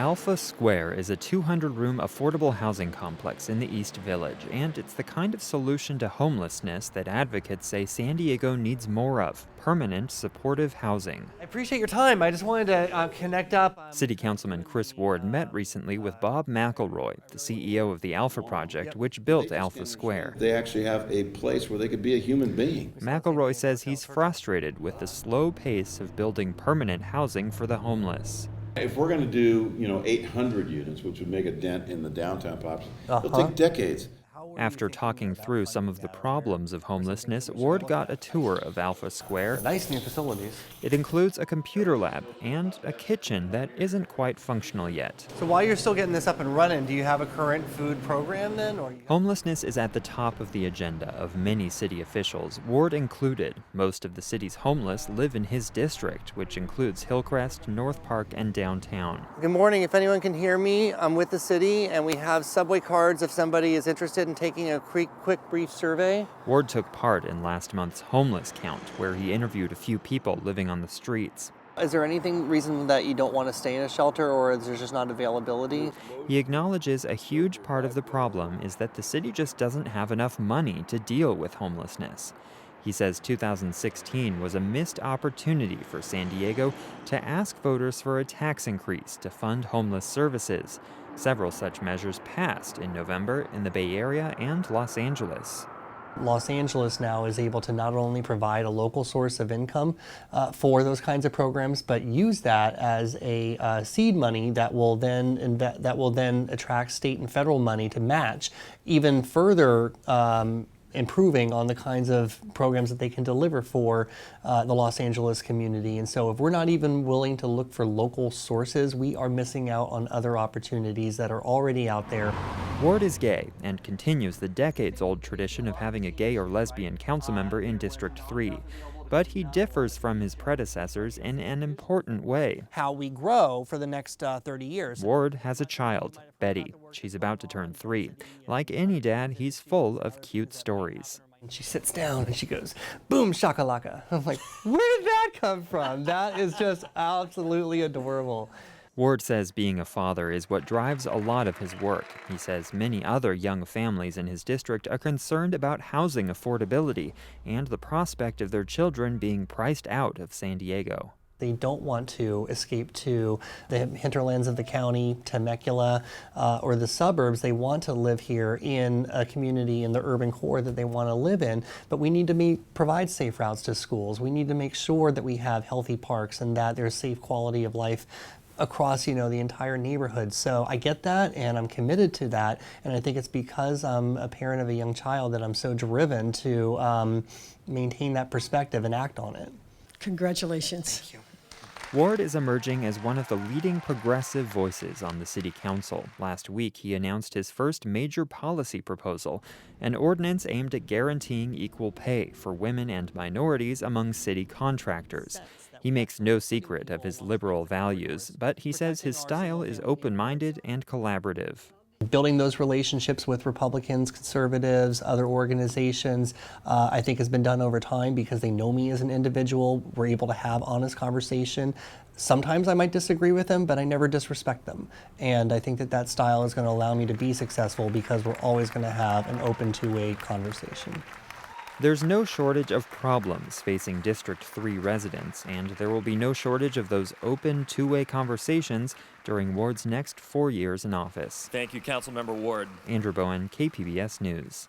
Alpha Square is a 200-room affordable housing complex in the East Village, and it's the kind of solution to homelessness that advocates say San Diego needs more of: permanent, supportive housing. I appreciate your time. I just wanted to connect up. City Councilman Chris Ward met recently with Bob McElroy, the CEO of the Alpha Project, which built Alpha Square. They actually have a place where they could be a human being. McElroy says he's frustrated with the slow pace of building permanent housing for the homeless. If we're going to do, 800 units, which would make a dent in the downtown population, it'll take decades. After talking through some of the problems of homelessness, Ward got a tour of Alpha Square. Nice new facilities. It includes a computer lab and a kitchen that isn't quite functional yet. So while you're still getting this up and running, do you have a current food program then? Homelessness is at the top of the agenda of many city officials, Ward included. Most of the city's homeless live in his district, which includes Hillcrest, North Park, and downtown. Good morning. If anyone can hear me, I'm with the city, and we have subway cards if somebody is interested in taking a quick, brief survey. Ward took part in last month's homeless count, where he interviewed a few people living on the streets. Is there reason that you don't want to stay in a shelter, or is there just not availability? He acknowledges a huge part of the problem is that the city just doesn't have enough money to deal with homelessness. He says 2016 was a missed opportunity for San Diego to ask voters for a tax increase to fund homeless services. Several such measures passed in November in the Bay Area and Los Angeles. Los Angeles now is able to not only provide a local source of income for those kinds of programs, but use that as a seed money that will then attract state and federal money to match, even further improving on the kinds of programs that they can deliver for the Los Angeles community. And so if we're not even willing to look for local sources, we are missing out on other opportunities that are already out there. Ward is gay and continues the decades-old tradition of having a gay or lesbian council member in District 3. But he differs from his predecessors in an important way. How we grow for the next 30 years. Ward has a child, Betty. She's about to turn 3. Like any dad, he's full of cute stories. And she sits down and she goes, boom, shakalaka. I'm like, where did that come from? That is just absolutely adorable. Ward says being a father is what drives a lot of his work. He says many other young families in his district are concerned about housing affordability and the prospect of their children being priced out of San Diego. They don't want to escape to the hinterlands of the county, Temecula, or the suburbs. They want to live here in a community in the urban core that they want to live in. But we need to provide safe routes to schools. We need to make sure that we have healthy parks and that there's safe quality of life across, the entire neighborhood. So I get that, and I'm committed to that. And I think it's because I'm a parent of a young child that I'm so driven to maintain that perspective and act on it. Congratulations. Thank you. Ward is emerging as one of the leading progressive voices on the city council. Last week, he announced his first major policy proposal, an ordinance aimed at guaranteeing equal pay for women and minorities among city contractors. He makes no secret of his liberal values, but he says his style is open-minded and collaborative. Building those relationships with Republicans, conservatives, other organizations, I think has been done over time because they know me as an individual. We're able to have honest conversation. Sometimes I might disagree with them, but I never disrespect them. And I think that style is going to allow me to be successful because we're always going to have an open two-way conversation. There's no shortage of problems facing District 3 residents, and there will be no shortage of those open, two-way conversations during Ward's next 4 years in office. Thank you, Councilmember Ward. Andrew Bowen, KPBS News.